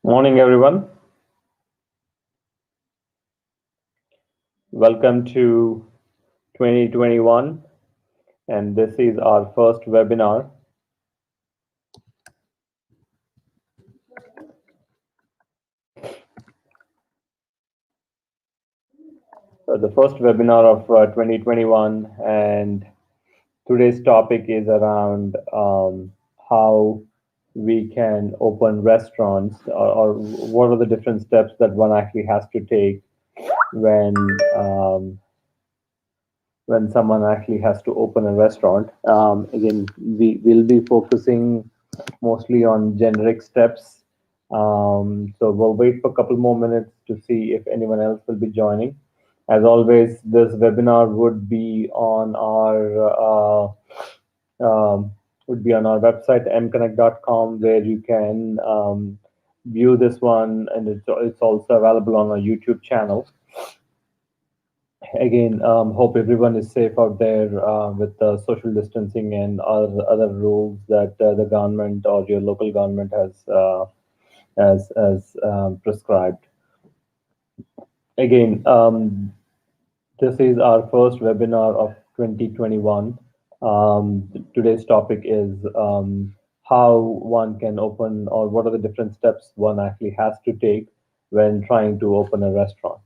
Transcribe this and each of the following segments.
Morning, everyone. Welcome to 2021, and this is our first webinar. The first webinar of 2021, and today's topic is around how we can open restaurants, or what are the different steps that one actually has to take when um, when someone actually has to open a restaurant. Again, we will be focusing mostly on generic steps. So we'll wait for a couple more minutes to see if anyone else will be joining. As always, this webinar would be on our website mconnect.com, where you can view this one, and it's also available on our YouTube channel. Again, hope everyone is safe out there with social distancing and other rules that the government or your local government has prescribed. Again, this is our first webinar of 2021. Today's topic is how one can open, or what are the different steps one actually has to take when trying to open a restaurant,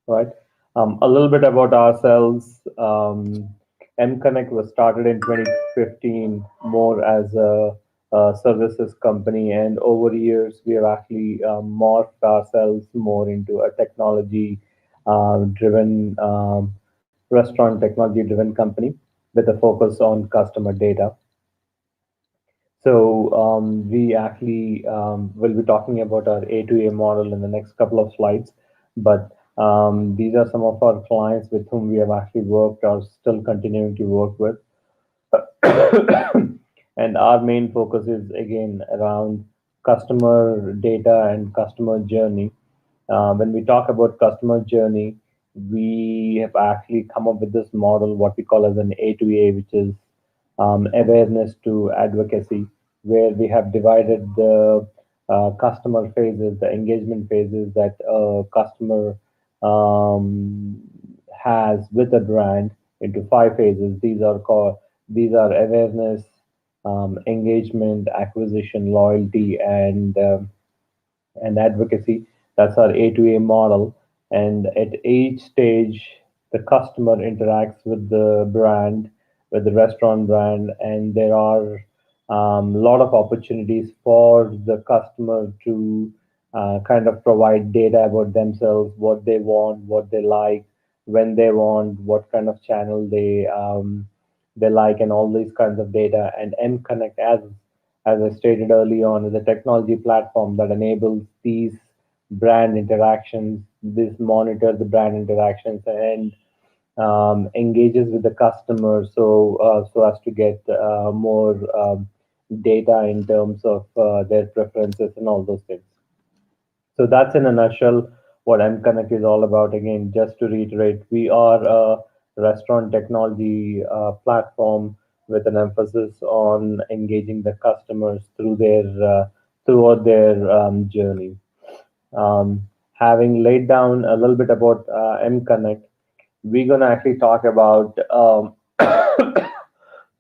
right? A little bit about ourselves. MConnect was started in 2015 more as a services company, and over years we have actually morphed ourselves more into a technology driven restaurant technology driven company with a focus on customer data. So we actually will be talking about our A to A model in the next couple of slides, but these are some of our clients with whom we have actually worked or still continuing to work with. And our main focus is again around customer data and customer journey. When we talk about customer journey, we have actually come up with this model, what we call as an A to A, which is awareness to advocacy, where we have divided the customer phases, the engagement phases that a customer um, has with a brand into five phases. These are awareness, engagement, acquisition, loyalty, and advocacy. That's our A to A model. And at each stage, the customer interacts with the brand, with the restaurant brand, and there are a lot of opportunities for the customer to kind of provide data about themselves, what they want, what they like, when they want, what kind of channel they like, and all these kinds of data. And M Connect, as I stated early on, is a technology platform that enables these brand interactions, this monitor the brand interactions, and engages with the customer so as to get more data in terms of their preferences and all those things. So that's in a nutshell what mConnect is all about. Again, just to reiterate, we are a restaurant technology platform with an emphasis on engaging the customers throughout their journey. Having laid down a little bit about mConnect, we're gonna actually talk about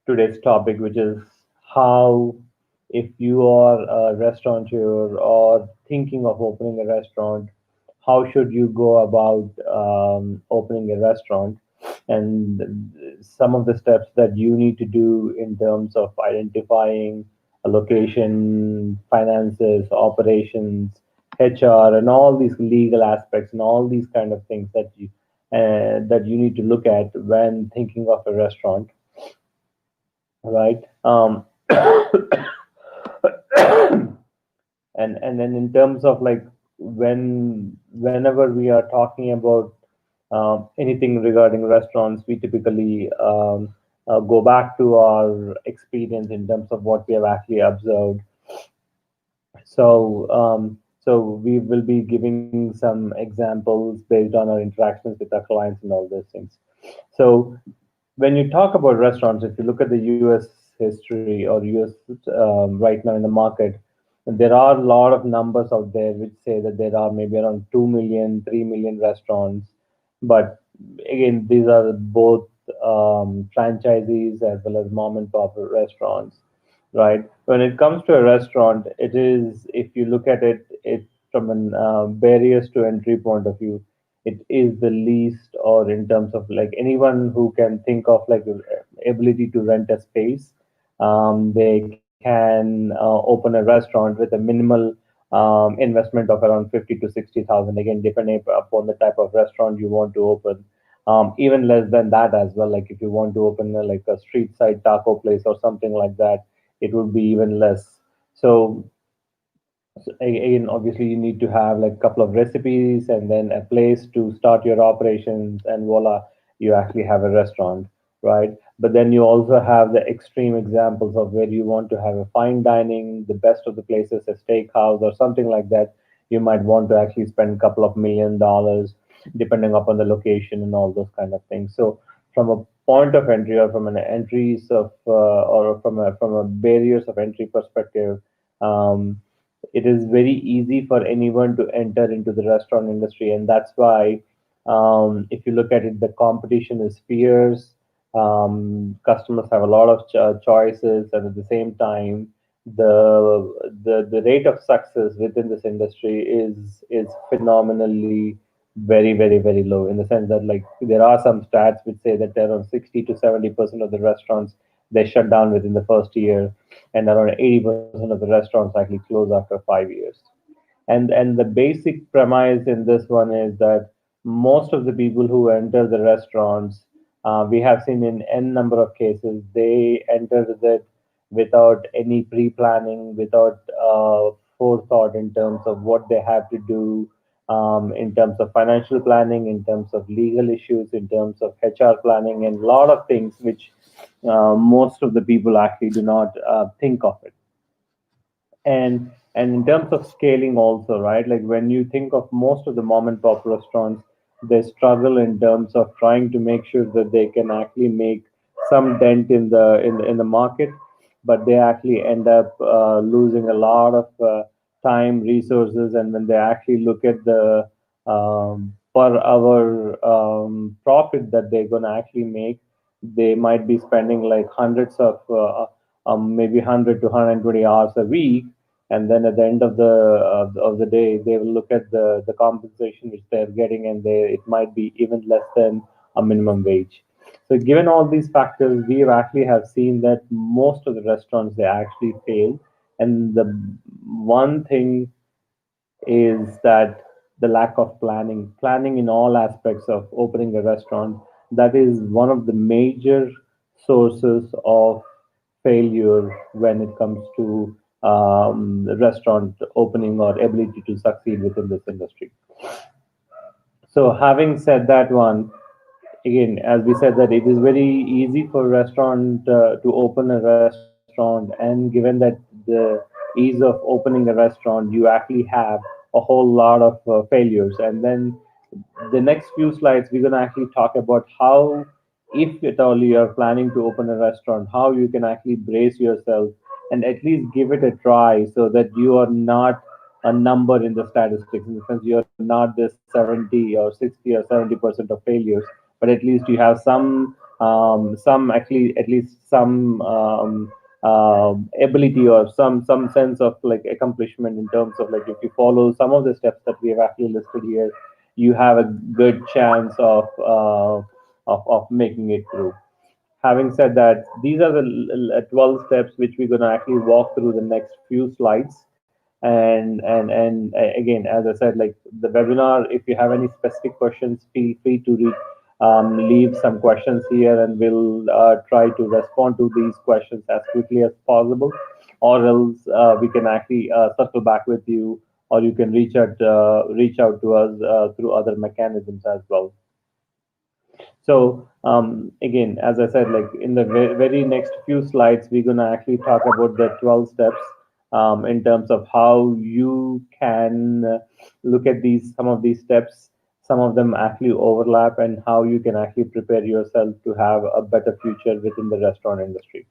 today's topic, which is how, if you are a restaurateur or thinking of opening a restaurant, how should you go about opening a restaurant, and some of the steps that you need to do in terms of identifying a location, finances, operations, HR, and all these legal aspects and all these kind of things that you need to look at when thinking of a restaurant, right? And then in terms of like whenever we are talking about anything regarding restaurants, we typically go back to our experience in terms of what we have actually observed. So we will be giving some examples based on our interactions with our clients and all those things. So when you talk about restaurants, if you look at the US history or US right now in the market, there are a lot of numbers out there which say that there are maybe around 2 million, 3 million restaurants. But again, these are both franchisees as well as mom and pop restaurants, right? When it comes to a restaurant, it is, if you look at it, it from an barriers to entry point of view, it is the least, or in terms of like anyone who can think of like ability to rent a space, they can open a restaurant with a minimal investment of around 50 to 60,000. Again, depending upon the type of restaurant you want to open, even less than that as well. Like if you want to open like a street side taco place or something like that, it would be even less. So again, obviously, you need to have like a couple of recipes and then a place to start your operations, and voila, you actually have a restaurant. right? But then you also have the extreme examples of where you want to have a fine dining, the best of the places, a steakhouse or something like that. You might want to actually spend a couple of $1 million, depending upon the location and all those kind of things. So from a point of entry or from an entries of or from a barriers of entry perspective, um, it is very easy for anyone to enter into the restaurant industry, and that's why if you look at it, the competition is fierce. Customers have a lot of choices, and at the same time, the rate of success within this industry is phenomenally very low, in the sense that like there are some stats which say that around 60 to 70% of the restaurants they shut down within the first year, and around 80% of the restaurants actually close after 5 years. And the basic premise in this one is that most of the people who enter the restaurants, we have seen in n number of cases, they enter it without any pre-planning, without forethought in terms of what they have to do, in terms of financial planning, in terms of legal issues, in terms of HR planning, and a lot of things which most of the people actually do not think of it. And in terms of scaling also, right, like when you think of most of the mom and pop restaurants, they struggle in terms of trying to make sure that they can actually make some dent in the market, but they actually end up losing a lot of time, resources, and when they actually look at the per hour profit that they're going to actually make, they might be spending like hundreds of maybe 100 to 120 hours a week, and then at the end of the day they will look at the compensation which they're getting, and it might be even less than a minimum wage. So given all these factors, we actually have seen that most of the restaurants they actually fail. And the one thing is that the lack of planning in all aspects of opening a restaurant, that is one of the major sources of failure when it comes to restaurant opening or ability to succeed within this industry. So having said that one, again, as we said, that it is very easy for restaurant to open a restaurant, and given that the ease of opening a restaurant, you actually have a whole lot of failures. And then the next few slides, we're going to actually talk about how, if at all you are planning to open a restaurant, how you can actually brace yourself and at least give it a try, so that you are not a number in the statistics, in the sense you're not this 70 or 60 or 70% of failures, but at least you have some actually at least some ability or some sense of like accomplishment, in terms of like if you follow some of the steps that we have actually listed here, you have a good chance of making it through. Having said that, these are the 12 steps which we're going to actually walk through the next few slides. And again, as I said, like the webinar, if you have any specific questions, feel free to leave some questions here, and we'll try to respond to these questions as quickly as possible, or else we can actually circle back with you, or you can reach out to us through other mechanisms as well. So again, as I said, like in the very next few slides, we're gonna actually talk about the 12 steps, in terms of how you can look at these some of these steps. Some of them actually overlap, and how you can actually prepare yourself to have a better future within the restaurant industry.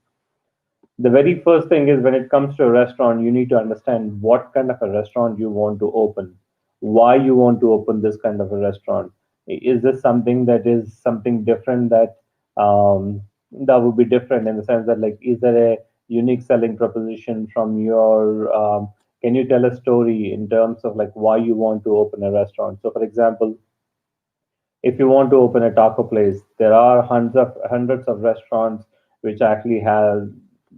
The very first thing is, when it comes to a restaurant, you need to understand what kind of a restaurant you want to open, why you want to open this kind of a restaurant. Is this something that is something different, that would be different in the sense that, like, is there a unique selling proposition from your, can you tell a story in terms of like why you want to open a restaurant? So for example, if you want to open a taco place, there are hundreds of restaurants which actually has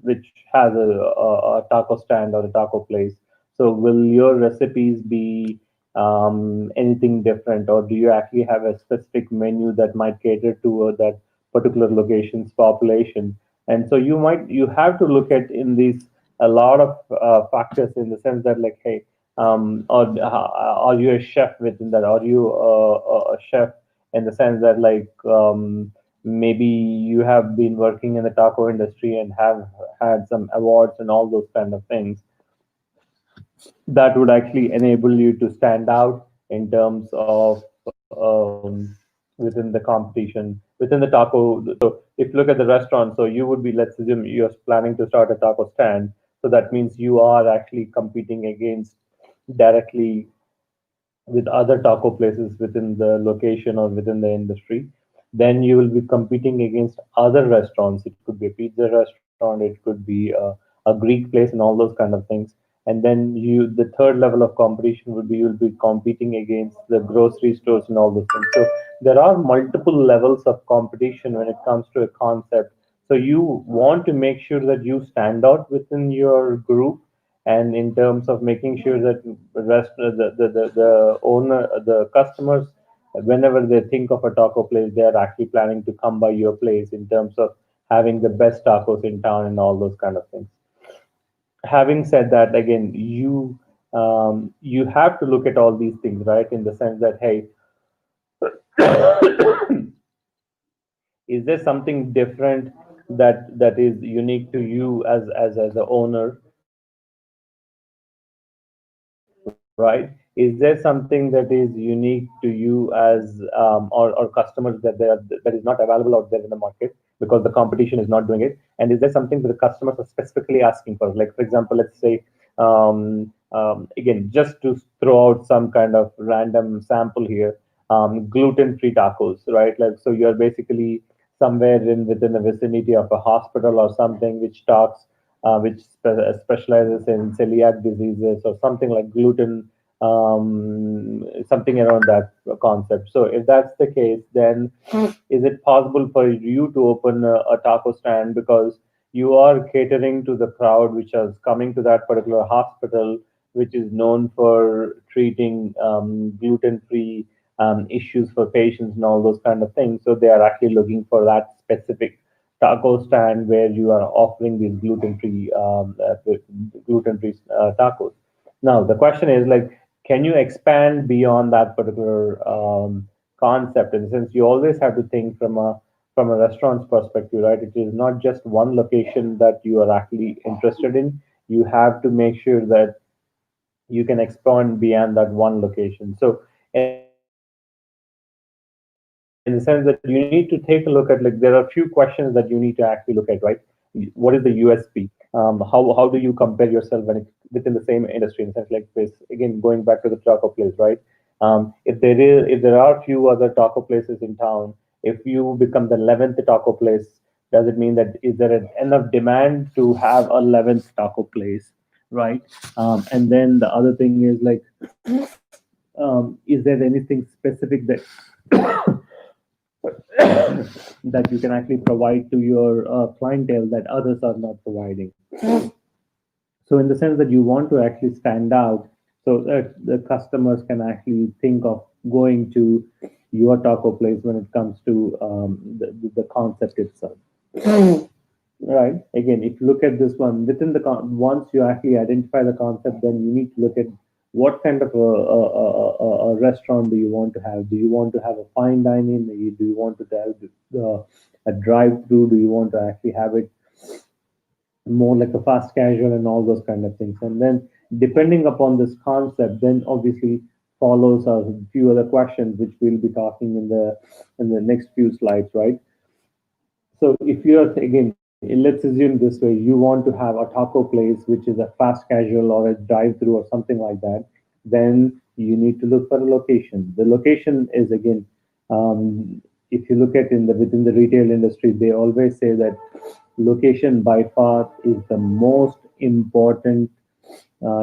a taco stand or a taco place. So will your recipes be anything different, or do you actually have a specific menu that might cater to that particular location's population? And so you have to look at in these a lot of factors, in the sense that like, hey, or are you a chef within that? Are you a chef in the sense that like maybe you have been working in the taco industry and have had some awards and all those kind of things that would actually enable you to stand out in terms of within the competition within the taco. So if you look at the restaurant, so you would be, let's assume you're planning to start a taco stand, so that means you are actually competing against directly with other taco places within the location or within the industry. Then you will be competing against other restaurants. It could be a pizza restaurant, it could be a Greek place, and all those kind of things. And then the third level of competition would be you'll be competing against the grocery stores and all those things. So there are multiple levels of competition when it comes to a concept. So you want to make sure that you stand out within your group, and in terms of making sure that the owner, the customers, whenever they think of a taco place, they are actually planning to come by your place in terms of having the best tacos in town and all those kind of things. Having said that, again, you have to look at all these things, right? In the sense that, hey, is there something different that is unique to you as a owner, right? Is there something that is unique to you as or customers that that is not available out there in the market because the competition is not doing it? And is there something that the customers are specifically asking for? Like, for example, let's say, again, just to throw out some kind of random sample here, gluten-free tacos, right? Like, so you're basically somewhere in within the vicinity of a hospital or something which talks, specializes in celiac diseases or something like gluten, something around that concept. So if that's the case, then is it possible for you to open a taco stand because you are catering to the crowd which is coming to that particular hospital, which is known for treating gluten-free issues for patients and all those kind of things. So they are actually looking for that specific taco stand where you are offering these gluten-free tacos. Now the question is like, can you expand beyond that particular concept? And since you always have to think from a restaurant's perspective, right? It is not just one location that you are actually interested in. You have to make sure that you can expand beyond that one location. So in the sense that you need to take a look at, like, there are a few questions that you need to actually look at, right? What is the USP? How do you compare yourself within the same industry? In the sense, like this, again, going back to the taco place, right? If there are few other taco places in town, if you become the 11th taco place, does it mean that is there enough demand to have a 11th taco place, right? And then the other thing is like, is there anything specific that that you can actually provide to your clientele that others are not providing? So in the sense that you want to actually stand out, so that the customers can actually think of going to your taco place when it comes to the concept itself. Right. Again, if you look at this one within once you actually identify the concept, then you need to look at what kind of a restaurant do you want to have. Do you want to have a fine dining? Do you want to have a drive-through? Do you want to actually have it more like a fast casual and all those kind of things? And then depending upon this concept, then obviously follows a few other questions which we'll be talking in the next few slides, right? So if you're, again, let's assume this way, you want to have a taco place which is a fast casual or a drive-through or something like that, then you need to look for a location. The location is, again, if you look at in the within the retail industry, they always say that location by far is the most important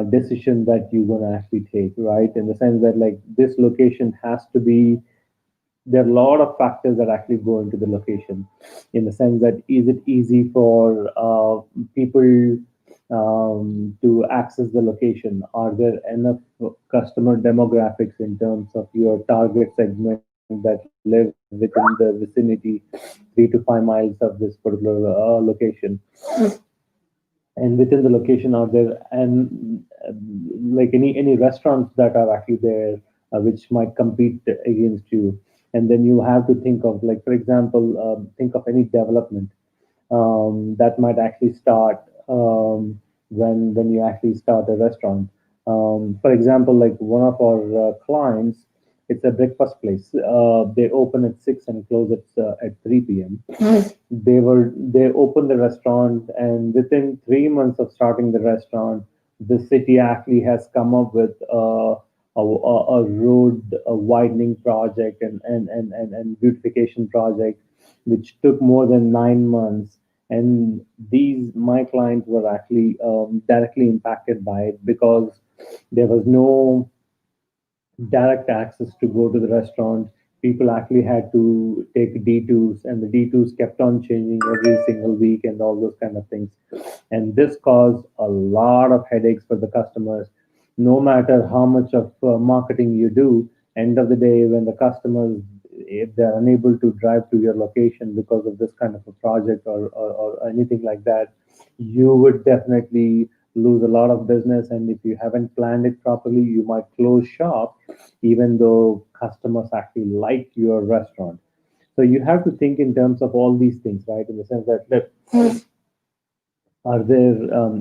decision that you're gonna actually take, right? In the sense that, like, this location has to be, there are a lot of factors that actually go into the location, in the sense that is it easy for people to access the location? Are there enough customer demographics in terms of your target segment that live within the vicinity 3 to 5 miles of this particular location? And within the location, are there and like any restaurants that are actually there which might compete against you? And then you have to think of, like, for example, think of any development that might actually start when you actually start a restaurant. For example, like one of our clients, it's a breakfast place. They open at 6 and close at 3 p.m. They opened the restaurant, and within 3 months of starting the restaurant, the city actually has come up with a road a widening project and beautification project, which took more than 9 months. And these my clients were actually directly impacted by it, because there was no direct access to go to the restaurant. People actually had to take D2s, and the D2s kept on changing every single week, and all those kind of things. And this caused a lot of headaches for the customers. No matter how much of marketing you do, end of the day, when the customers, if they're unable to drive to your location because of this kind of a project, or anything like that, you would definitely lose a lot of business. And if you haven't planned it properly, you might close shop, even though customers actually like your restaurant. So you have to think in terms of all these things, right? In the sense that, look,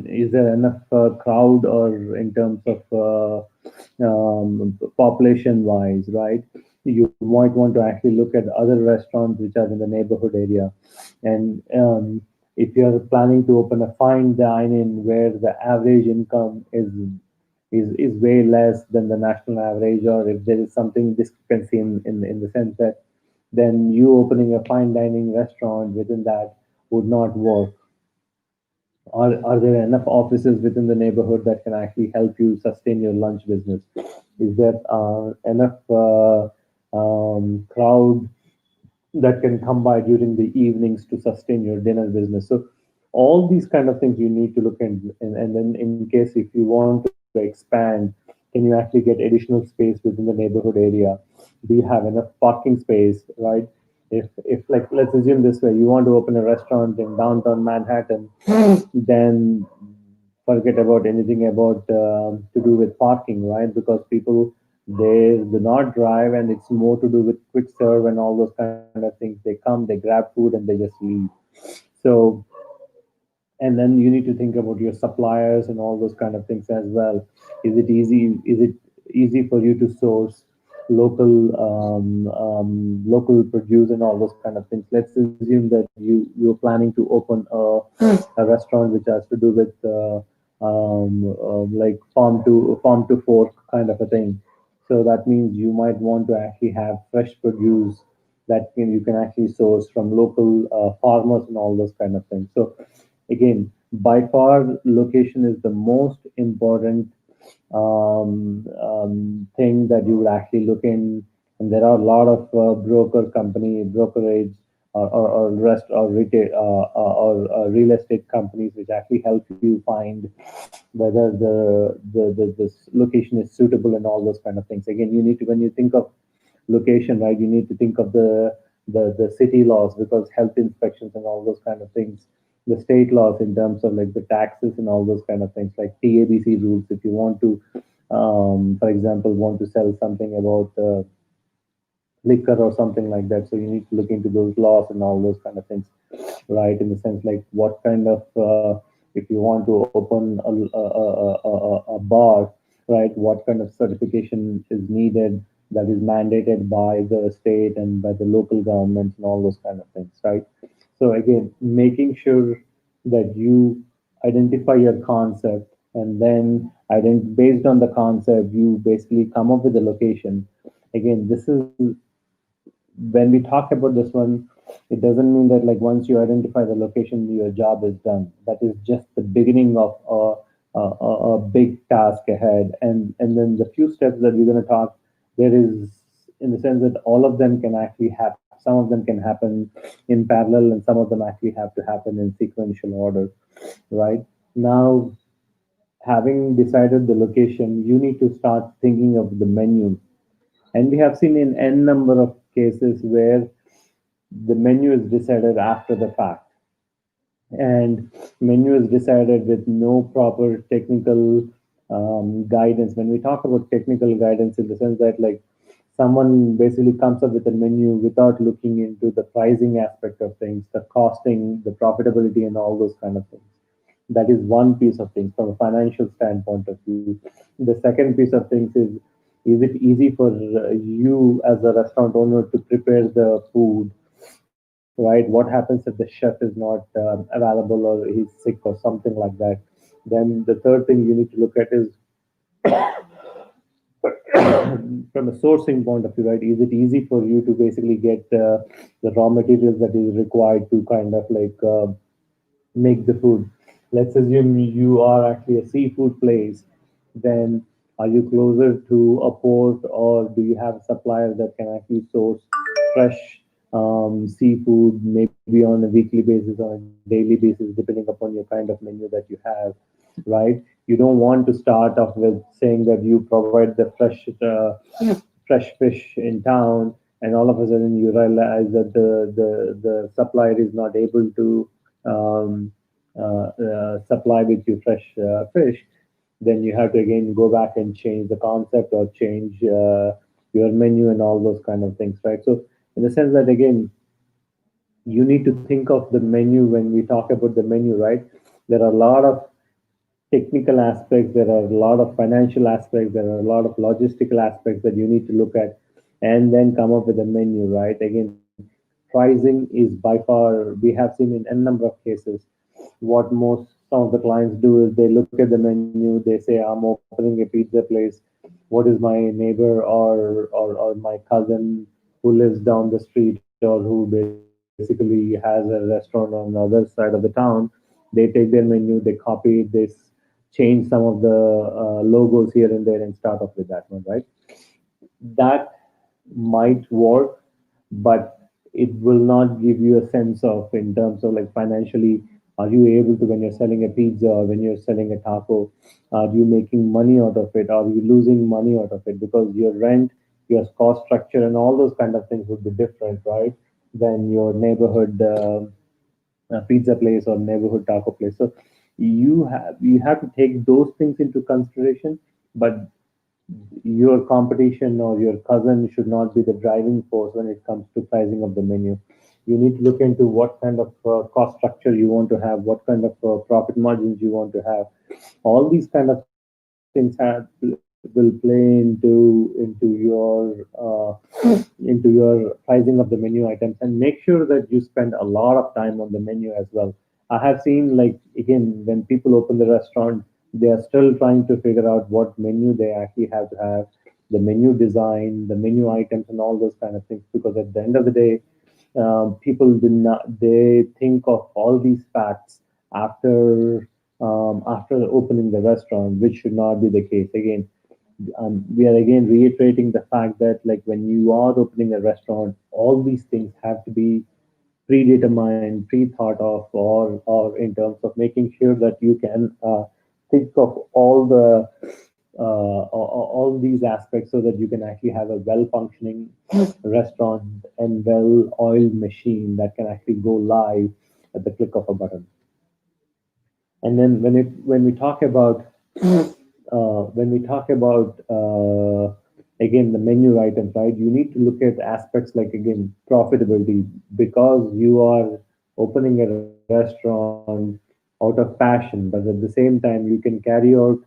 is there enough crowd, or in terms of population wise, right? You might want to actually look at other restaurants which are in the neighborhood area. And if you're planning to open a fine dine-in where the average income is way less than the national average, or if there is something discrepancy in the sense that, then you opening a fine dining restaurant within that would not work. Are there enough offices within the neighborhood that can actually help you sustain your lunch business? Is there enough crowd that can come by during the evenings to sustain your dinner business? So all these kind of things you need to look in, and then in case if you want to expand, can you actually get additional space within the neighborhood area? Do you have enough parking space, right? If like, let's assume this way, you want to open a restaurant in downtown Manhattan, then forget about anything about to do with parking, right? Because people, they do not drive, and it's more to do with quick serve and all those kind of things. They come, they grab food, and they just leave. So, and then you need to think about your suppliers and all those kind of things as well. Is it easy for you to source local produce and all those kind of things? Let's assume that you're planning to open a restaurant which has to do with like farm to fork kind of a thing. So that means you might want to actually have fresh produce that you can actually source from local farmers and all those kind of things. So again, by far, location is the most important thing that you would actually look in. And there are a lot of brokerage, or rest or retail or real estate companies which actually help you find whether the this location is suitable and all those kind of things. Again, you need to, when you think of location, right, you need to think of the city laws, because health inspections and all those kind of things, the state laws in terms of like the taxes and all those kind of things, like TABC rules. If you want to, for example, want to sell something about liquor or something like that, so you need to look into those laws and all those kind of things, right? In the sense like, what kind of if you want to open a bar, right, what kind of certification is needed, that is mandated by the state and by the local governments and all those kind of things, right? So again, making sure that you identify your concept, and then based on the concept, you basically come up with a location. Again, this is, when we talk about this one, it doesn't mean that like once you identify the location, your job is done. That is just the beginning of a big task ahead. And then the few steps that we're going to talk, there is, in the sense that all of them can actually happen. Some of them can happen in parallel, and some of them actually have to happen in sequential order, right? Now, having decided the location, you need to start thinking of the menu. And we have seen in n number of cases where the menu is decided after the fact, and menu is decided with no proper technical guidance. When we talk about technical guidance, in the sense that, like, someone basically comes up with a menu without looking into the pricing aspect of things, the costing, the profitability, and all those kind of things. That is one piece of things from a financial standpoint of view. The second piece of things is it easy for you as a restaurant owner to prepare the food, right? What happens if the chef is not available or he's sick or something like that? Then the third thing you need to look at is from a sourcing point of view, right? Is it easy for you to basically get the raw materials that is required to kind of like make the food? Let's assume you are actually a seafood place. Then are you closer to a port, or do you have a supplier that can actually source fresh seafood, maybe on a weekly basis or a daily basis, depending upon your kind of menu that you have, right? You don't want to start off with saying that you provide the fresh fish in town, and all of a sudden you realize that the supplier is not able to um, supply with you fresh fish. Then you have to again go back and change the concept or change your menu and all those kind of things, right? So in the sense that again, you need to think of the menu when we talk about the menu, right? There are a lot of technical aspects, there are a lot of financial aspects, there are a lot of logistical aspects that you need to look at and then come up with a menu, right? Again, pricing is by far, we have seen in a number of cases, what most some of the clients do is they look at the menu, they say, I'm opening a pizza place. What is my neighbor or my cousin who lives down the street or who basically has a restaurant on the other side of the town? They take their menu, they copy it, change some of the logos here and there and start off with that one, right? That might work, but it will not give you a sense of in terms of like financially, are you able to, when you're selling a pizza or when you're selling a taco, are you making money out of it? Are you losing money out of it? Because your rent, your cost structure, and all those kind of things would be different, right? Than your neighborhood pizza place or neighborhood taco place. So you have to take those things into consideration, but your competition or your cousin should not be the driving force when it comes to pricing of the menu. You need to look into what kind of cost structure you want to have, what kind of profit margins you want to have. All these kind of things will play into your pricing of the menu items, and make sure that you spend a lot of time on the menu as well. I have seen, like, again, when people open the restaurant, they are still trying to figure out what menu they actually have to have, the menu design, the menu items, and all those kind of things. Because at the end of the day, people do not, they think of all these facts after opening the restaurant, which should not be the case. Again, we are again reiterating the fact that like when you are opening a restaurant, all these things have to be predetermined, pre-thought of, or in terms of making sure that you can think of all these aspects so that you can actually have a well-functioning restaurant and well-oiled machine that can actually go live at the click of a button. And then when we talk about again the menu items, right? You need to look at aspects like again profitability, because you are opening a restaurant out of passion, but at the same time you can carry out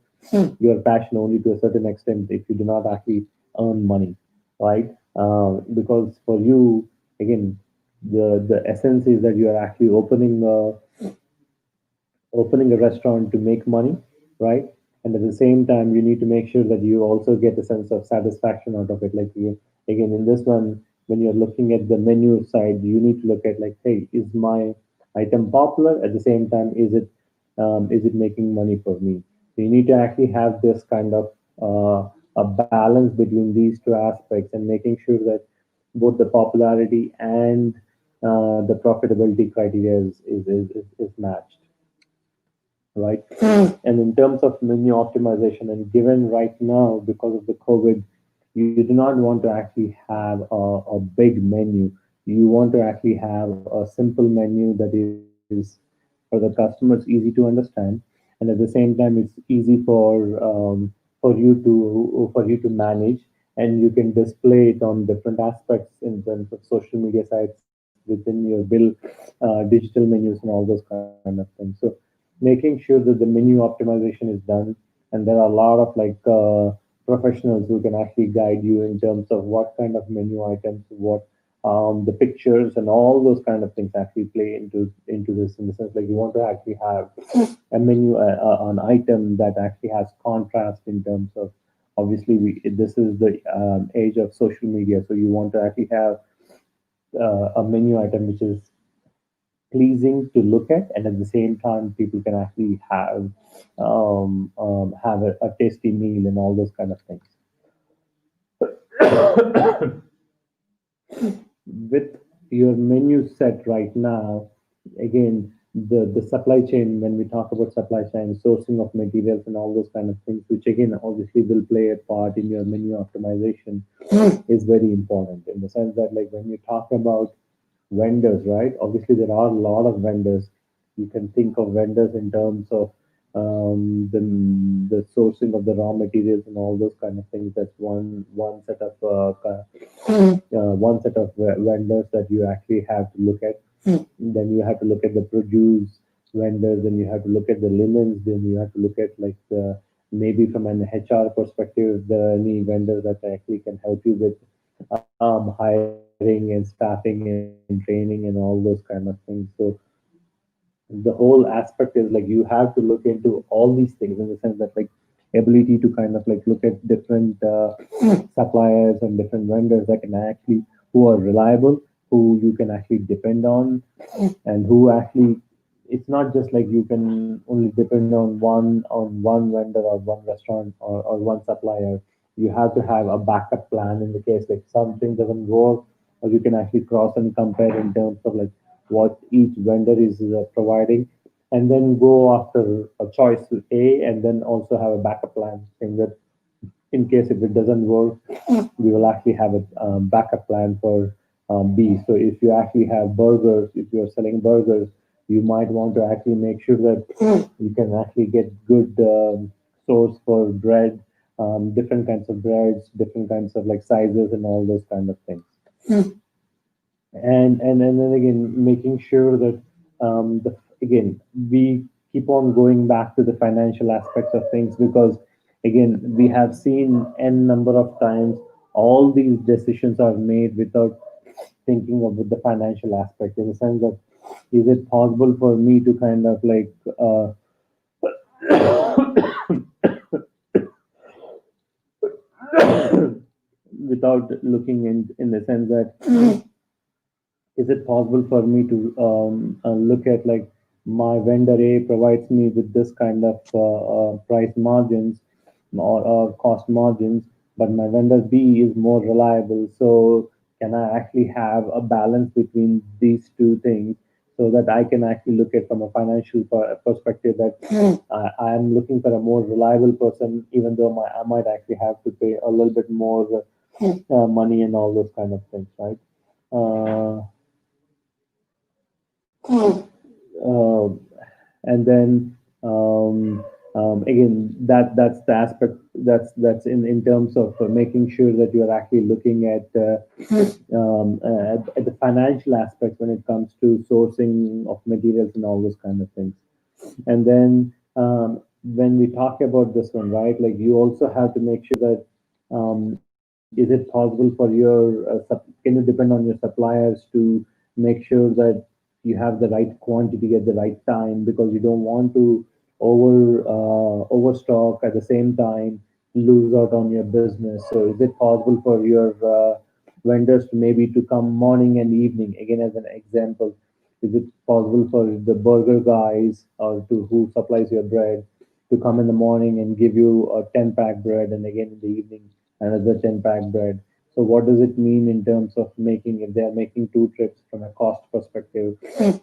your passion only to a certain extent if you do not actually earn money, right? Because for you, again, the essence is that you are actually opening a restaurant to make money, right? And at the same time, you need to make sure that you also get a sense of satisfaction out of it. Like you, again, in this one, when you're looking at the menu side, you need to look at like, hey, is my item popular? At the same time, is it making money for me? So you need to actually have this kind of a balance between these two aspects and making sure that both the popularity and the profitability criteria is matched, right? And in terms of menu optimization, and given right now because of the COVID, you do not want to actually have a big menu. You want to actually have a simple menu that is for the customers easy to understand, and at the same time it's easy for you to manage, and you can display it on different aspects in terms of social media sites within your bill, digital menus, and all those kind of things. So making sure that the menu optimization is done, and there are a lot of professionals who can actually guide you in terms of what kind of menu items, what the pictures and all those kind of things actually play into this, in the sense like you want to actually have a menu, an item that actually has contrast in terms of, obviously this is the age of social media, so you want to actually have a menu item which is pleasing to look at, and at the same time people can actually have a tasty meal and all those kind of things. With your menu set right now, again, the supply chain, when we talk about supply chain, sourcing of materials and all those kind of things, which again obviously will play a part in your menu optimization, is very important, in the sense that like when you talk about vendors, right? Obviously, there are a lot of vendors. You can think of vendors in terms of the sourcing of the raw materials and all those kind of things. That's one set of vendors that you actually have to look at. Then you have to look at the produce vendors. Then you have to look at the linens. Then you have to look at like the, maybe from an HR perspective, the any vendors that actually can help you with hiring and staffing and training and all those kind of things. So the whole aspect is like you have to look into all these things, in the sense that like ability to kind of like look at different suppliers and different vendors that can actually, who are reliable, who you can actually depend on, and who actually, it's not just like you can only depend on one vendor or one restaurant or one supplier. You have to have a backup plan in the case like something doesn't work, or you can actually cross and compare in terms of like what each vendor is providing, and then go after a choice A, and then also have a backup plan saying that in case if it doesn't work, we will actually have a backup plan for B. So if you actually have burgers, if you're selling burgers, you might want to actually make sure that you can actually get good source for bread, different kinds of breads, different kinds of like sizes and all those kind of things. And then again making sure that the again we keep on going back to the financial aspects of things, because again we have seen n number of times all these decisions are made without thinking of the financial aspect, in the sense that is it possible for me to kind of like without looking in the sense that is it possible for me to look at like my vendor A provides me with this kind of price margins or cost margins, but my vendor B is more reliable. So can I actually have a balance between these two things, so that I can actually look at from a financial perspective that I am looking for a more reliable person, even though I might actually have to pay a little bit more money and all those kind of things, right? Uh, uh, and then again that's the aspect, that's in terms of making sure that you're actually looking at the financial aspect when it comes to sourcing of materials and all those kind of things. And then when we talk about this one, right, like you also have to make sure that is it possible for your can you depend on your suppliers to make sure that you have the right quantity at the right time, because you don't want to overstock at the same time lose out on your business. So is it possible for your vendors to maybe to come morning and evening, again as an example, is it possible for the burger guys or to who supplies your bread to come in the morning and give you a 10 pack bread, and again in the evening another 10 pack bread? So what does it mean in terms of making, if they are making two trips from a cost perspective,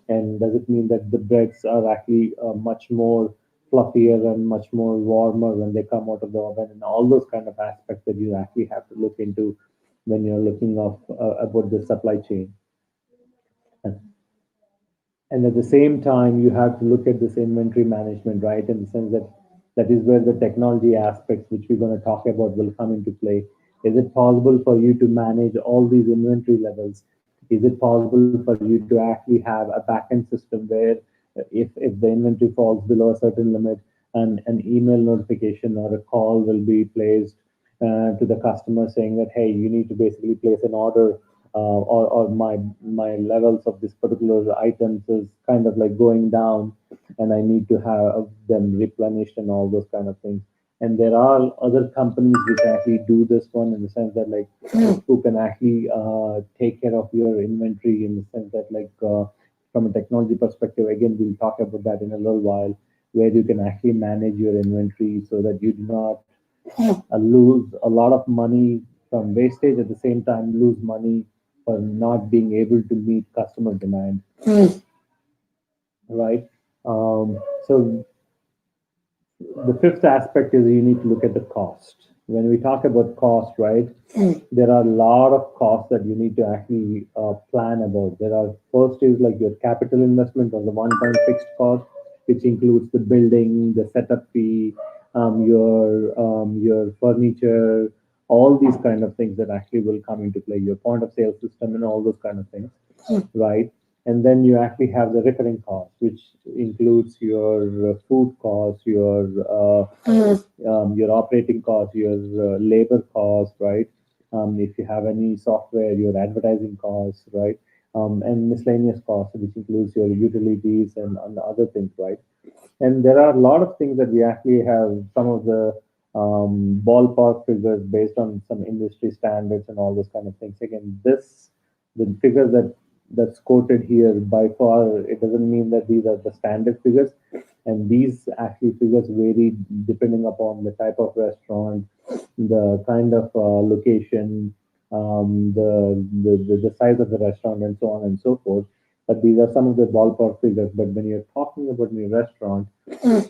and does it mean that the breads are actually much more fluffier and much more warmer when they come out of the oven, and all those kind of aspects that you actually have to look into when you're looking of about the supply chain. And at the same time you have to look at this inventory management, right, in the sense that that is where the technology aspects which we're going to talk about will come into play. Is it possible for you to manage all these inventory levels? Is it possible for you to actually have a backend system where if the inventory falls below a certain limit, an email notification or a call will be placed to the customer saying that, hey, you need to basically place an order, or my levels of this particular items is kind of like going down, and I need to have them replenished and all those kind of things. And there are other companies which actually do this one in the sense that like who can actually take care of your inventory in the sense that like from a technology perspective, again we'll talk about that in a little while, where you can actually manage your inventory so that you do not lose a lot of money from wastage, at the same time lose money for not being able to meet customer demand, right? So the fifth aspect is you need to look at the cost. When we talk about cost, right, there are a lot of costs that you need to actually plan about. There are first is like your capital investment or the one-time fixed cost, which includes the building, the setup fee, your furniture, all these kind of things that actually will come into play. Your point of sale system and all those kind of things, right? And then you actually have the recurring cost, which includes your food cost, your operating cost, your labor cost, right? If you have any software, your advertising costs, right? And miscellaneous costs, which includes your utilities and other things, right? And there are a lot of things that we actually have some of the ballpark figures based on some industry standards and all those kind of things. Again, the figures that's quoted here by far, it doesn't mean that these are the standard figures, and these actually figures vary depending upon the type of restaurant, the kind of location, the size of the restaurant, and so on and so forth. But these are some of the ballpark figures. But when you're talking about a restaurant,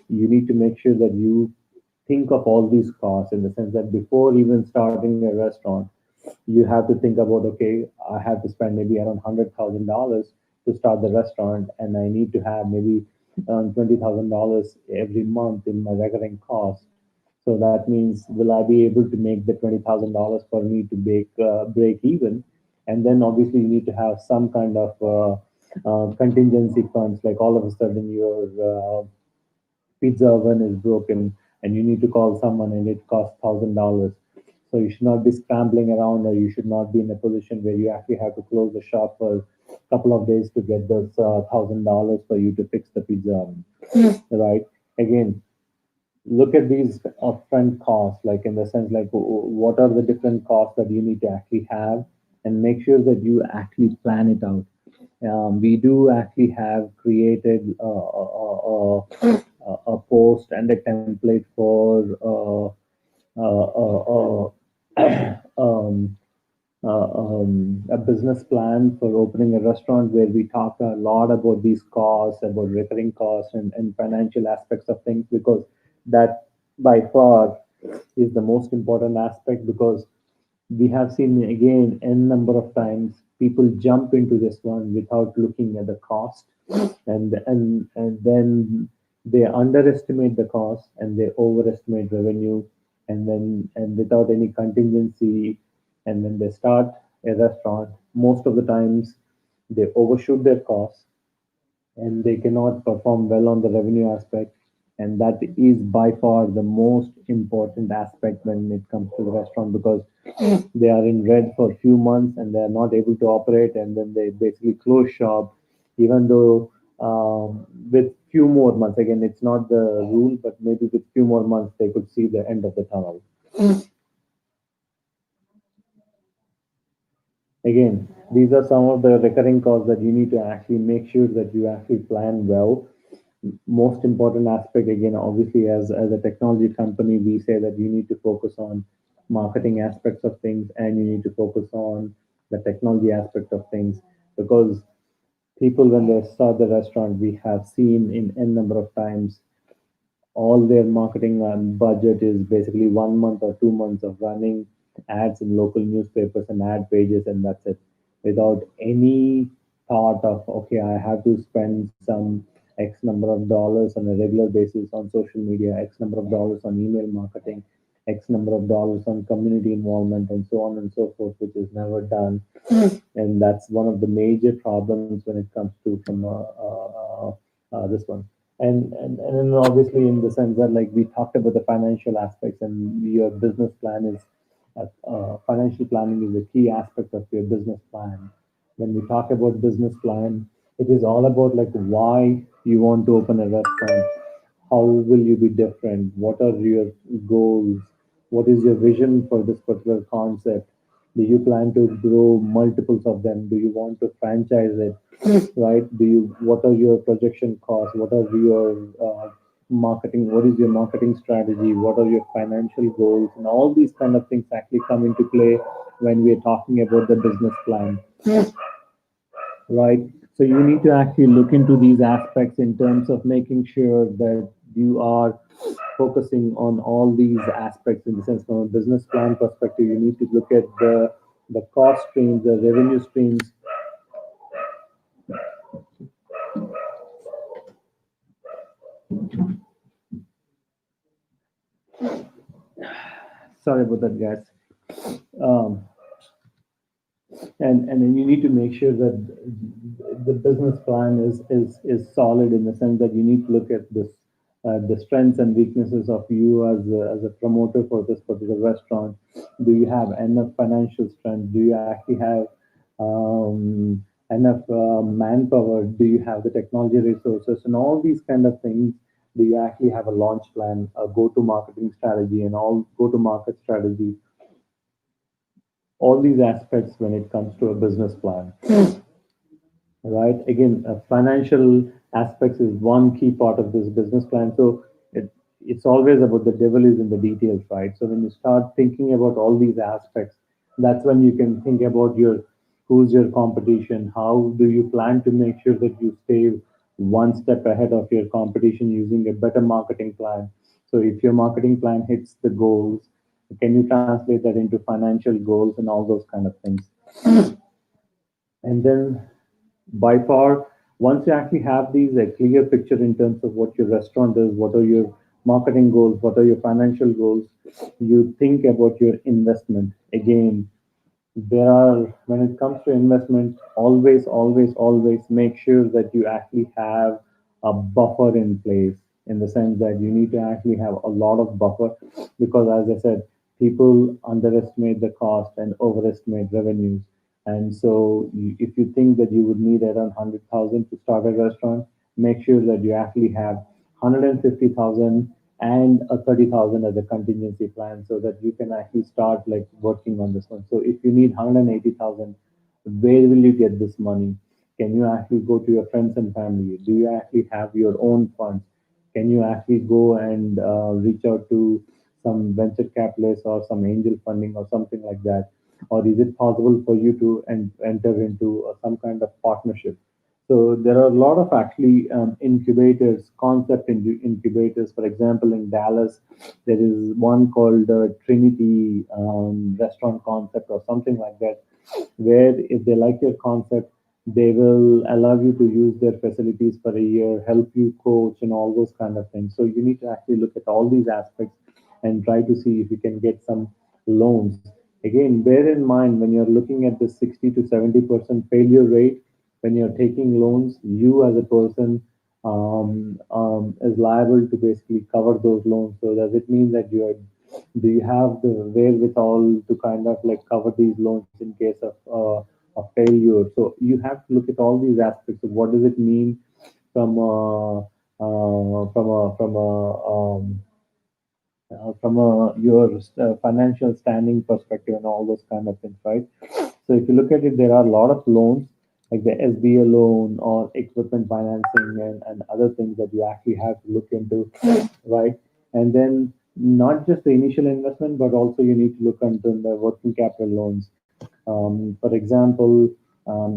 you need to make sure that you think of all these costs in the sense that before even starting a restaurant, you have to think about, okay, I have to spend maybe around $100,000 to start the restaurant, and I need to have maybe around $20,000 every month in my recurring cost. So that means, will I be able to make the $20,000 for me to break even? And then obviously you need to have some kind of contingency funds, like all of a sudden your pizza oven is broken and you need to call someone and it costs $1,000. So you should not be scrambling around, or you should not be in a position where you actually have to close the shop for a couple of days to get those $1,000 for you to fix the pizza oven, right? Again, look at these upfront costs, like in the sense like what are the different costs that you need to actually have, and make sure that you actually plan it out. We do actually have created a post and a template for um, a business plan for opening a restaurant, where we talk a lot about these costs, about recurring costs and financial aspects of things, because that by far is the most important aspect. Because we have seen again n number of times people jump into this one without looking at the cost, and then they underestimate the cost and they overestimate revenue, and without any contingency, and when they start a restaurant, most of the times they overshoot their costs and they cannot perform well on the revenue aspect. And that is by far the most important aspect when it comes to the restaurant, because they are in red for a few months and they are not able to operate, and then they basically close shop, even though with few more months, again it's not the rule, but maybe with few more months they could see the end of the tunnel. Again, these are some of the recurring costs that you need to actually make sure that you actually plan well. Most important aspect, again, obviously, as a technology company, we say that you need to focus on marketing aspects of things, and you need to focus on the technology aspect of things, because people, when they start the restaurant, we have seen in n number of times, all their marketing budget is basically 1 month or 2 months of running ads in local newspapers and ad pages, and that's it, without any thought of, okay, I have to spend some X number of dollars on a regular basis on social media, X number of dollars on email marketing, X number of dollars on community involvement and so on and so forth, which is never done. And that's one of the major problems when it comes to from this one. And then obviously in the sense that like we talked about the financial aspects and your business plan is financial planning is a key aspect of your business plan. When we talk about business plan, it is all about like why you want to open a restaurant, how will you be different, what are your goals, what is your vision for this particular concept, do you plan to grow multiples of them, do you want to franchise it, right? Do you, what are your projection costs, what are your marketing, what is your marketing strategy, what are your financial goals, and all these kind of things actually come into play when we're talking about the business plan, right? So you need to actually look into these aspects in terms of making sure that you are focusing on all these aspects. In the sense, from a business plan perspective, you need to look at the cost streams, the revenue streams. Sorry about that, guys. Um, and then you need to make sure that the business plan is solid in the sense that you need to look at this the strengths and weaknesses of you as a promoter for this particular restaurant. Do you have enough financial strength? Do you actually have enough manpower? Do you have the technology resources and all these kind of things? Do you actually have a launch plan, a go-to marketing strategy, and all go-to-market strategy? All these aspects when it comes to a business plan, right? Again, financial aspects is one key part of this business plan. So it's always about the devil is in the details, right? So when you start thinking about all these aspects, that's when you can think about your who's your competition, how do you plan to make sure that you stay one step ahead of your competition using a better marketing plan. So if your marketing plan hits the goals, can you translate that into financial goals and all those kind of things? And then by far, once you actually have these a clear picture in terms of what your restaurant is, what are your marketing goals, what are your financial goals, you think about your investment. Again, there are, when it comes to investment, always make sure that you actually have a buffer in place, in the sense that you need to actually have a lot of buffer, because as I said, people underestimate the cost and overestimate revenues. And so if you think that you would need around 100,000 to start a restaurant, make sure that you actually have 150,000 and a 30,000 as a contingency plan, so that you can actually start like working on this one. So if you need 180,000, where will you get this money? Can you actually go to your friends and family? Do you actually have your own funds? Can you actually go and reach out to some venture capitalists or some angel funding or something like that? Or is it possible for you to enter into some kind of partnership? So there are a lot of actually incubators, concept incubators. For example, in Dallas, there is one called Trinity Restaurant Concept or something like that, where if they like your concept, they will allow you to use their facilities for a year, help you coach and all those kind of things. So you need to actually look at all these aspects and try to see if you can get some loans. Again, bear in mind when you're looking at the 60 to 70% failure rate, when you're taking loans, you as a person is liable to basically cover those loans. So does it mean that do you have the wherewithal to kind of like cover these loans in case of failure? So you have to look at all these aspects of what does it mean from your financial standing perspective and all those kind of things, right? So if you look at it, there are a lot of loans like the SBA loan or equipment financing and other things that you actually have to look into, right? And then not just the initial investment, but also you need to look into the working capital loans. For example,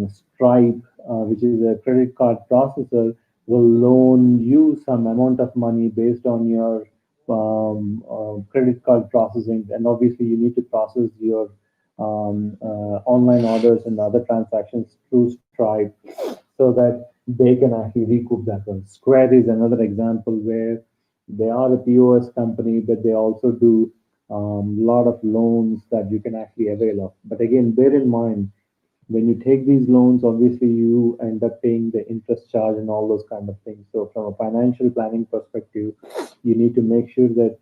Stripe, which is a credit card processor, will loan you some amount of money based on your credit card processing. And obviously, you need to process your online orders and other transactions through Stripe so that they can actually recoup that one. Square is another example where they are a POS company, but they also do lot of loans that you can actually avail of. But again, bear in mind, when you take these loans, obviously you end up paying the interest charge and all those kind of things. So from a financial planning perspective, you need to make sure that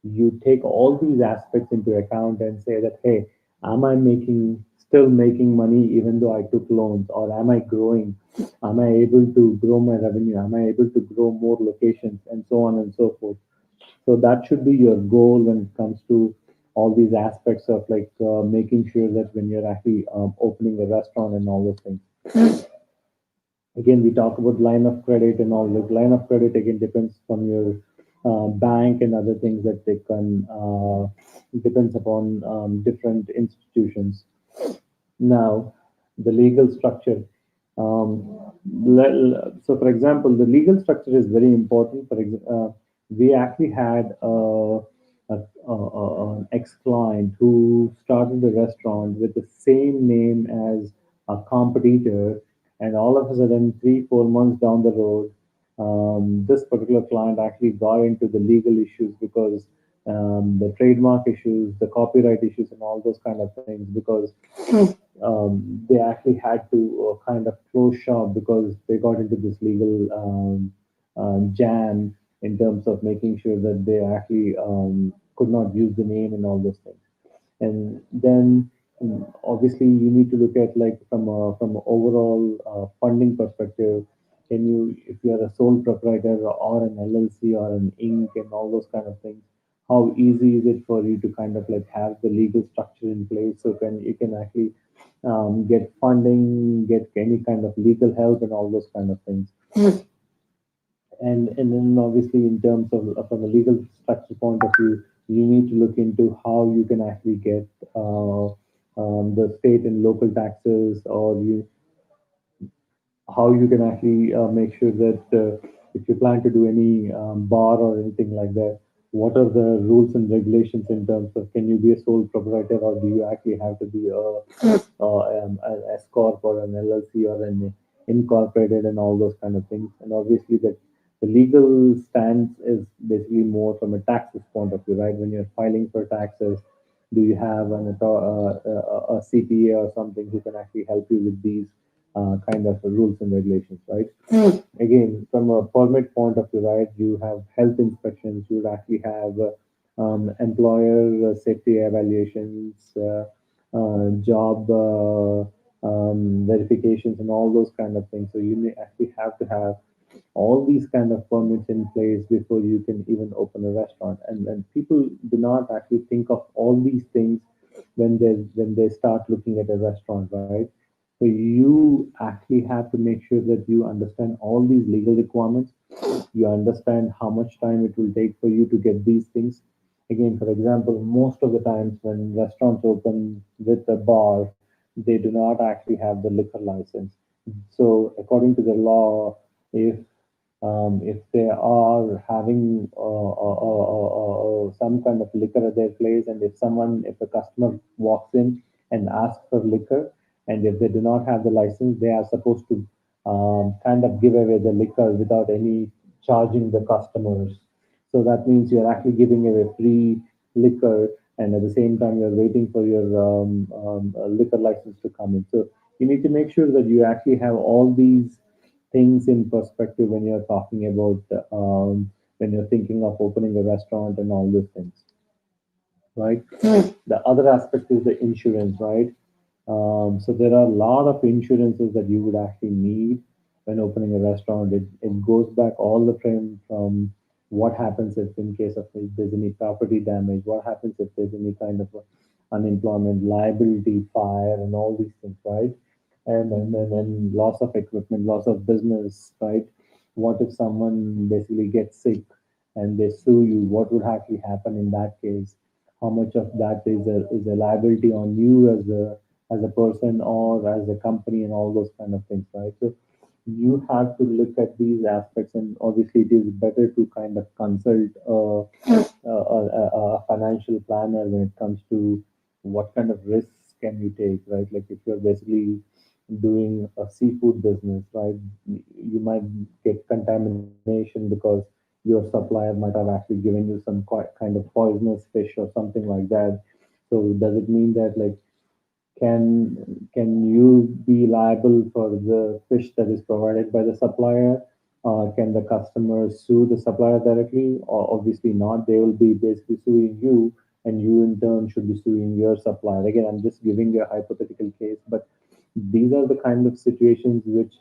you take all these aspects into account and say that, hey, am I making still making money even though I took loans, or am I growing? Am I able to grow my revenue? Am I able to grow more locations and so on and so forth? So that should be your goal when it comes to all these aspects of like making sure that when you're actually opening a restaurant and all those things. Again, we talk about line of credit and all. Like line of credit again depends from your bank and other things that they can depends upon different institutions. Now, the legal structure. So, for example, the legal structure is very important. We actually had an ex-client who started a restaurant with the same name as a competitor, and all of a sudden, 3, 4 months down the road, this particular client actually got into the legal issues because the trademark issues, the copyright issues, and all those kind of things because they actually had to kind of close shop because they got into this legal jam in terms of making sure that they actually could not use the name and all those things. And then obviously you need to look at like from a overall funding perspective. Can you, if you are a sole proprietor or an LLC or an Inc. and all those kind of things, how easy is it for you to kind of like have the legal structure in place so can you can actually get funding, get any kind of legal help and all those kind of things. And then obviously in terms of from a legal structure point of view, you need to look into how you can actually get the state and local taxes, or you how you can actually make sure that if you plan to do any bar or anything like that, what are the rules and regulations in terms of can you be a sole proprietor or do you actually have to be an S corp or an LLC or an incorporated and all those kind of things. And obviously the legal stance is basically more from a taxes point of view, right? When you're filing for taxes, do you have a CPA or something who can actually help you with these kind of rules and regulations, right? Again, from a permit point of view, right, you have health inspections, you would actually have employer safety evaluations, job verifications, and all those kind of things. So you may actually have to have all these kind of permits in place before you can even open a restaurant. And people do not actually think of all these things when they start looking at a restaurant, right? So you actually have to make sure that you understand all these legal requirements. You understand how much time it will take for you to get these things. Again, for example, most of the times when restaurants open with a bar, they do not actually have the liquor license. So according to the law, if they are having some kind of liquor at their place, and if a customer walks in and asks for liquor, and if they do not have the license, they are supposed to kind of give away the liquor without any charging the customers. So that means you're actually giving away free liquor, and at the same time you're waiting for your liquor license to come in. So you need to make sure that you actually have all these things in perspective when you're talking about when you're thinking of opening a restaurant and all those things, right? The other aspect is the insurance, right? So there are a lot of insurances that you would actually need when opening a restaurant. It goes back all the time from what happens if in case of if there's any property damage, what happens if there's any kind of unemployment, liability, fire, and all these things, right? And loss of equipment, loss of business, right? What if someone basically gets sick and they sue you? What would actually happen in that case? How much of that is a liability on you as a person or as a company and all those kind of things, right? So you have to look at these aspects, and obviously it is better to kind of consult a financial planner when it comes to what kind of risks can you take, right? Like if you're basically doing a seafood business, right, you might get contamination because your supplier might have actually given you some kind of poisonous fish or something like that. So does it mean that like can you be liable for the fish that is provided by the supplier? Can the customer sue the supplier directly? Or obviously not. They will be basically suing you, and you in turn should be suing your supplier. Again, I'm just giving you a hypothetical case, but these are the kind of situations which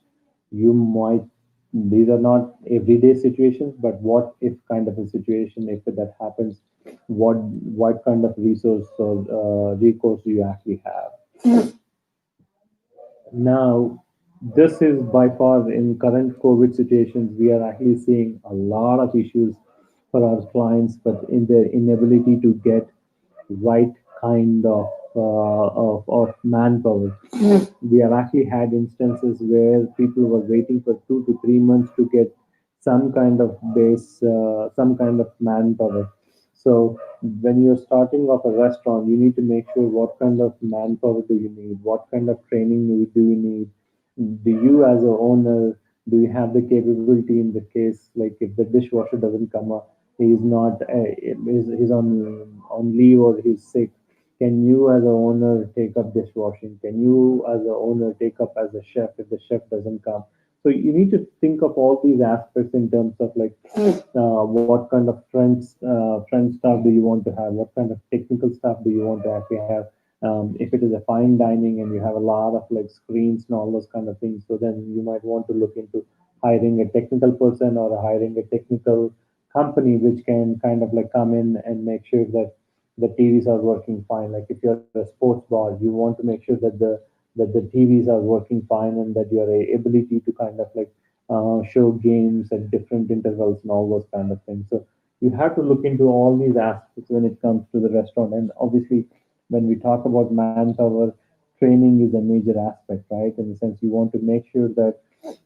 you might. These are not everyday situations, but what if kind of a situation if that happens? What kind of resource or recourse do you actually have? Now, this is by far in current COVID situations, we are actually seeing a lot of issues for our clients, but in their inability to get right kind of manpower. We have actually had instances where people were waiting for 2 to 3 months to get some kind of manpower. So when you're starting off a restaurant, you need to make sure what kind of manpower do you need, what kind of training do you need. Do you as a owner, do you have the capability in the case like if the dishwasher doesn't come up, he's not he's on leave or he's sick, can you as a owner take up dishwashing? Can you as a owner take up as a chef if the chef doesn't come? So you need to think of all these aspects in terms of like what kind of friend staff do you want to have? What kind of technical staff do you want to actually have? If it is a fine dining and you have a lot of like screens and all those kind of things, so then you might want to look into hiring a technical person or hiring a technical company which can kind of like come in and make sure that the TVs are working fine. Like if you're a sports bar, you want to make sure that the TVs are working fine and that your ability to kind of like show games at different intervals and all those kind of things. So you have to look into all these aspects when it comes to the restaurant. And obviously, when we talk about manpower, training is a major aspect, right? In the sense you want to make sure that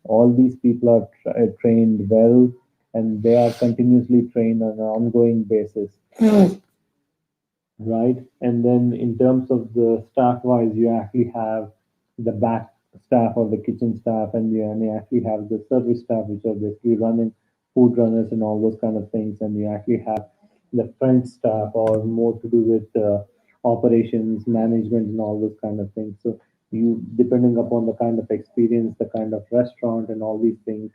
all these people are trained well and they are continuously trained on an ongoing basis, right? And then in terms of the staff wise, you actually have the back staff or the kitchen staff, and you actually have the service staff, which are basically running food runners and all those kind of things, and you actually have the front staff or more to do with operations, management, and all those kind of things. So you, depending upon the kind of experience, the kind of restaurant, and all these things,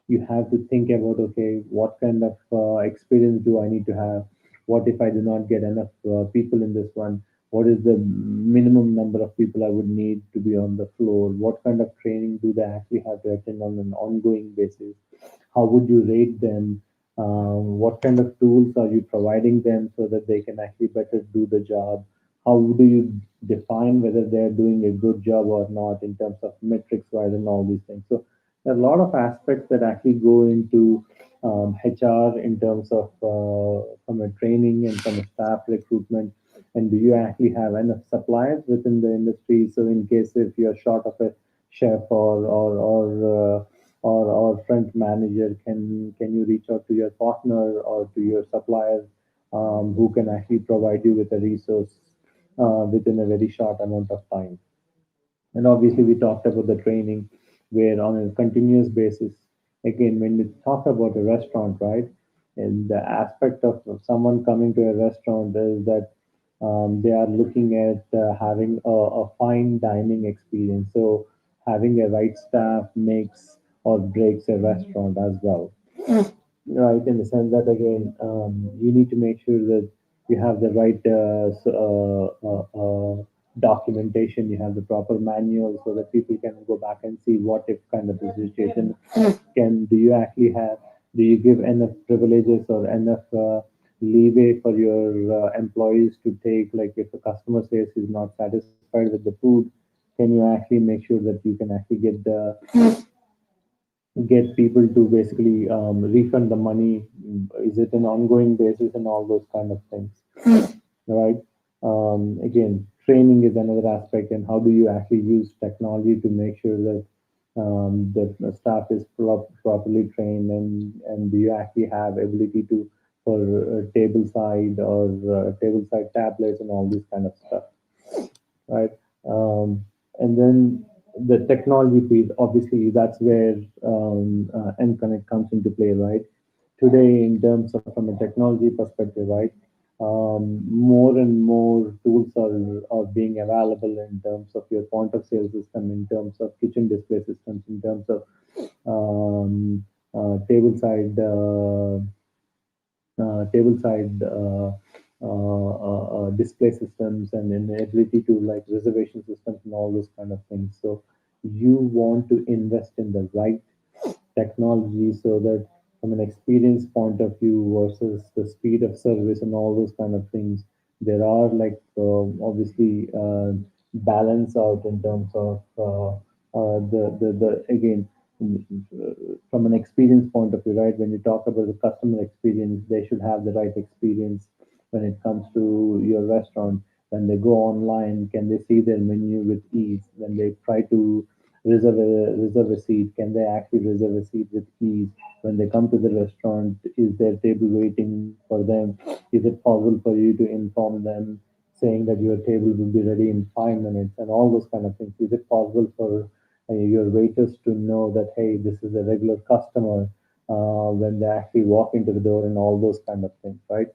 you have to think about okay, what kind of experience do I need to have? What if I do not get enough people in this one? What is the minimum number of people I would need to be on the floor? What kind of training do they actually have to attend on an ongoing basis? How would you rate them? What kind of tools are you providing them so that they can actually better do the job? How do you define whether they're doing a good job or not in terms of metrics wise and all these things? So there are a lot of aspects that actually go into HR in terms of from a training and from a staff recruitment. And do you actually have enough suppliers within the industry? So in case if you're short of a chef or front manager, can you reach out to your partner or to your supplier who can actually provide you with a resource within a very short amount of time? And obviously, we talked about the training where on a continuous basis, again, when we talk about a restaurant, right? And the aspect of someone coming to a restaurant is that they are looking at having a fine dining experience. So having a right staff makes or breaks a restaurant as well, right? In the sense that again, you need to make sure that you have the right documentation, you have the proper manual, so that people can go back and see what if kind of a situation can do you actually have, do you give enough privileges or enough leeway for your employees to take, like if a customer says he's not satisfied with the food, can you actually make sure that you can actually get people to basically refund the money? Is it an ongoing basis and all those kind of things, right? Again, training is another aspect, and how do you actually use technology to make sure that the staff is properly trained, and do you actually have ability to for table side or table side tablets and all this kind of stuff, right? And then the technology piece, obviously, that's where NConnect comes into play, right? today in terms of from a technology perspective, right? More and more tools are being available in terms of your point of sale system, in terms of kitchen display systems, in terms of table side display systems, and an ability to like reservation systems and all those kind of things. So you want to invest in the right technology so that from an experience point of view versus the speed of service and all those kind of things, there are like obviously balance out in terms of the again, from an experience point of view, right? When you talk about the customer experience, they should have the right experience when it comes to your restaurant. When they go online, can they see their menu with ease? When they try to reserve a seat, can they actually reserve a seat with ease? When they come to the restaurant, is their table waiting for them? Is it possible for you to inform them saying that your table will be ready in 5 minutes and all those kind of things? Is it possible for your waiters to know that hey, this is a regular customer when they actually walk into the door and all those kind of things, right?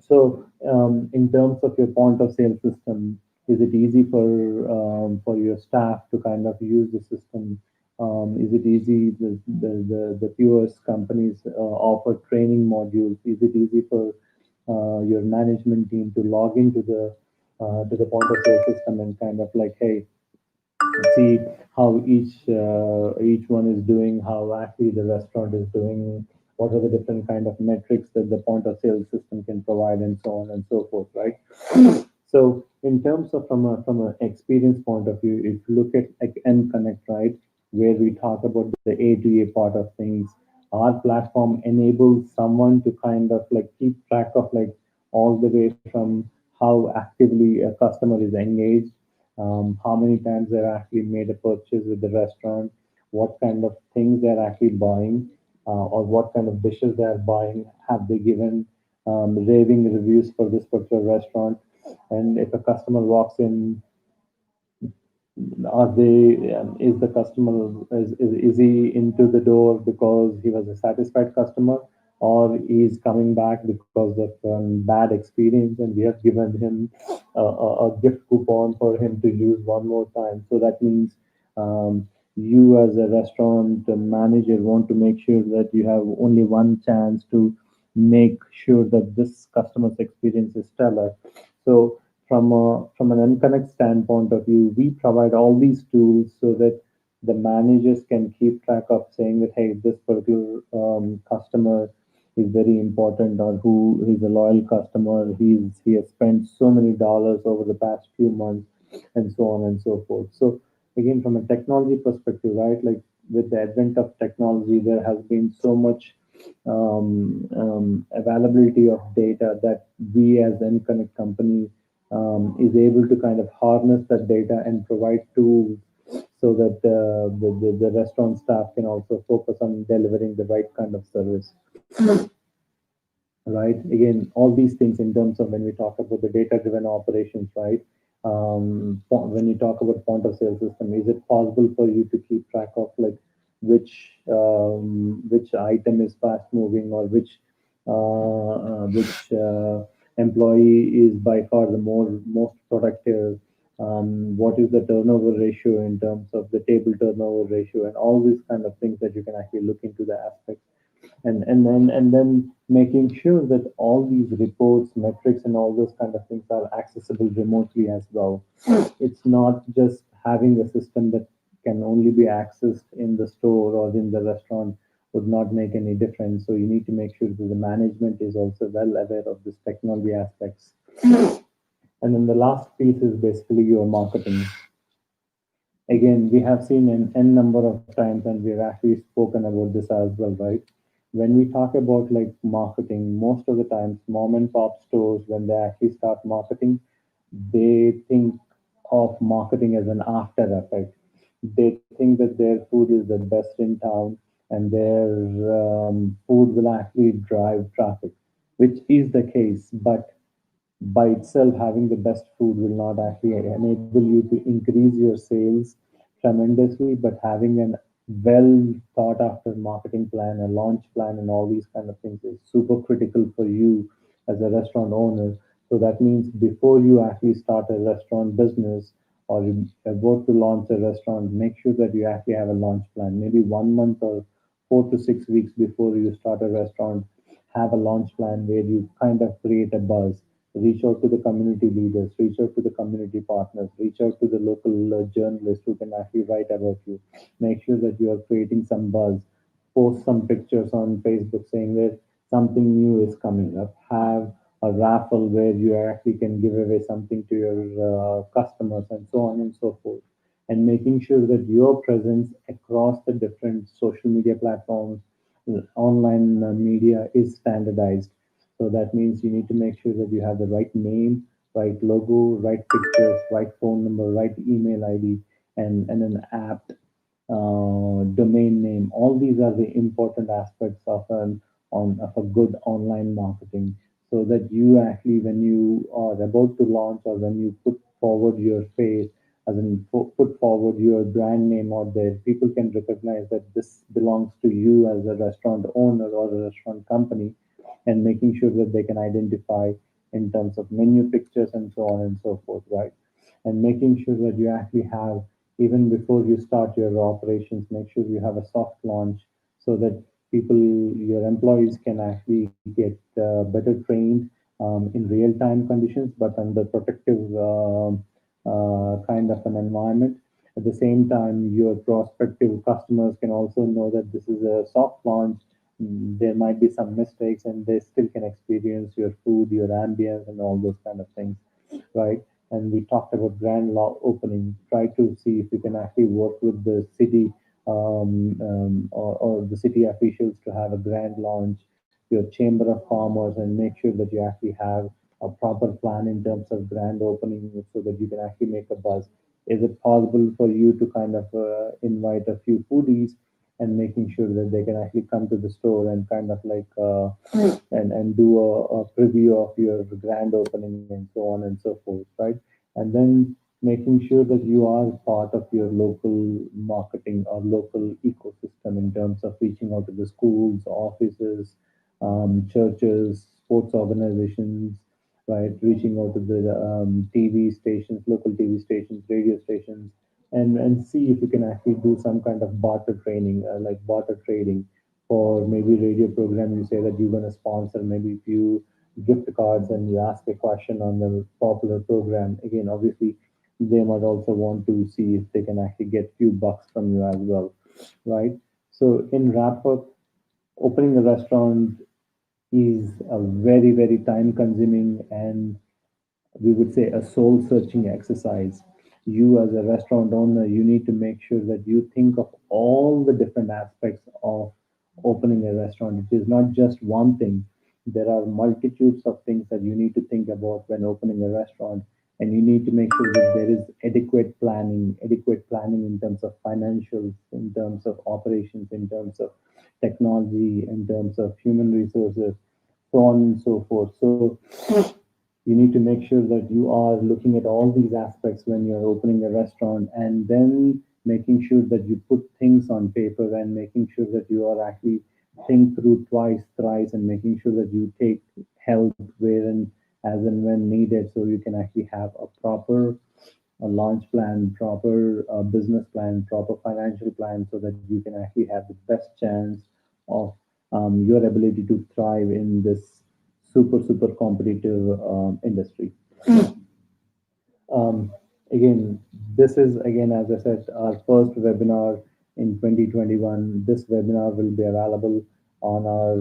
So, in terms of your point of sale system, is it easy for your staff to kind of use the system? Is it easy? The POS companies offer training modules. Is it easy for your management team to log into the point of sale system and kind of like, hey, see how each one is doing, how actually the restaurant is doing, what are the different kind of metrics that the point of sale system can provide, and so on and so forth, right? So in terms of from an experience point of view, if you look at like N Connect, right, where we talk about the A to A part of things, our platform enables someone to kind of like keep track of like all the way from how actively a customer is engaged, how many times they're actually made a purchase with the restaurant, what kind of things they're actually buying, or what kind of dishes they're buying, have they given raving reviews for this particular restaurant, and if a customer walks in, are they is the customer is he into the door because he was a satisfied customer, or he's coming back because of bad experience and we have given him a gift coupon for him to use one more time? So that means you as a restaurant manager want to make sure that you have only one chance to make sure that this customer's experience is stellar. So from an unconnect standpoint of view, we provide all these tools so that the managers can keep track of saying that hey, this particular customer is very important, or who is a loyal customer. He has spent so many dollars over the past few months, and so on and so forth. So again, from a technology perspective, right, like with the advent of technology, there has been so much availability of data that we as Enconnect company is able to kind of harness that data and provide tools so that the restaurant staff can also focus on delivering the right kind of service, right? Again, all these things in terms of when we talk about the data driven operations, right? When you talk about point of sale system, is it possible for you to keep track of like which item is fast moving, or which employee is by far the most productive? What is the turnover ratio in terms of the table turnover ratio, and all these kind of things that you can actually look into the aspects, and then making sure that all these reports, metrics, and all those kind of things are accessible remotely as well. It's not just having a system that can only be accessed in the store or in the restaurant would not make any difference. So you need to make sure that the management is also well aware of this technology aspects. And then the last piece is basically your marketing. Again, we have seen an n number of times, and we've actually spoken about this as well, right? When we talk about like marketing, most of the times, mom and pop stores, when they actually start marketing, they think of marketing as an after effect. They think that their food is the best in town, and their food will actually drive traffic, which is the case. But by itself, having the best food will not actually enable you to increase your sales tremendously. But having an well thought after marketing plan, a launch plan, and all these kind of things is super critical for you as a restaurant owner. So that means before you actually start a restaurant business or you about to launch a restaurant, make sure that you actually have a launch plan. Maybe 1 month or 4 to 6 weeks before you start a restaurant, have a launch plan where you kind of create a buzz. Reach out to the community leaders, reach out to the community partners, reach out to the local journalists who can actually write about you. Make sure that you are creating some buzz. Post some pictures on Facebook saying that something new is coming up. Have a raffle where you actually can give away something to your customers and so on and so forth. And making sure that your presence across the different social media platforms, online media is standardized. So that means you need to make sure that you have the right name, right logo, right pictures, right phone number, right email ID, and an app domain name. All these are the important aspects of of a good online marketing, so that you actually, when you are about to launch or when you put forward your face, as in put forward your brand name out there, people can recognize that this belongs to you as a restaurant owner or a restaurant company, and making sure that they can identify in terms of menu pictures and so on and so forth, right? And making sure that you actually have, even before you start your operations, make sure you have a soft launch so that people, your employees can actually get better trained in real time conditions, but under protective kind of an environment. At the same time, your prospective customers can also know that this is a soft launch. There might be some mistakes, and they still can experience your food, your ambience, and all those kind of things, right? And we talked about grand law opening. Try to see if you can actually work with the city or the city officials to have a grand launch, your chamber of commerce, and make sure that you actually have a proper plan in terms of grand opening so that you can actually make a buzz. Is it possible for you to kind of invite a few foodies and making sure that they can actually come to the store and kind of like and do a preview of your grand opening and so on and so forth, right? And then making sure that you are part of your local marketing or local ecosystem in terms of reaching out to the schools, offices, churches, sports organizations, right? Reaching out to the TV stations, local TV stations, radio stations, and see if you can actually do some kind of barter training, like barter trading for maybe radio program. You say that you're going to sponsor maybe a few gift cards and you ask a question on the popular program. Again, obviously, they might also want to see if they can actually get few bucks from you as well, right? So in wrap up, opening a restaurant is a very, very time consuming and we would say a soul searching exercise. You, as a restaurant owner, you need to make sure that you think of all the different aspects of opening a restaurant. It is not just one thing. There are multitudes of things that you need to think about when opening a restaurant, and you need to make sure that there is adequate planning in terms of financials, in terms of operations, in terms of technology, in terms of human resources, so on and so forth. So you need to make sure that you are looking at all these aspects when you're opening a restaurant, and then making sure that you put things on paper and making sure that you are actually think through twice, thrice, and making sure that you take help where and as and when needed, so you can actually have a proper a launch plan, proper business plan, proper financial plan, so that you can actually have the best chance of your ability to thrive in this super competitive industry. Um, Again, this is again, as I said, our first webinar in 2021. This webinar will be available on our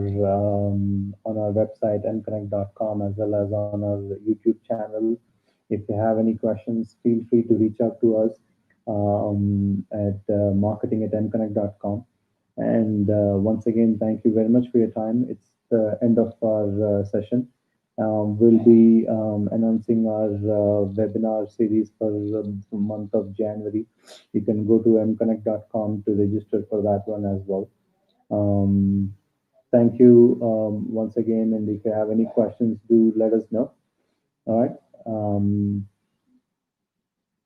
website mconnect.com, as well as on our YouTube channel. If you have any questions, feel free to reach out to us at marketing@mconnect.com. And once again, thank you very much for your time. It's the end of our session. We'll be announcing our webinar series for the month of January. You can go to mconnect.com to register for that one as well. Um, Thank you once again. And if you have any questions, do let us know. All right.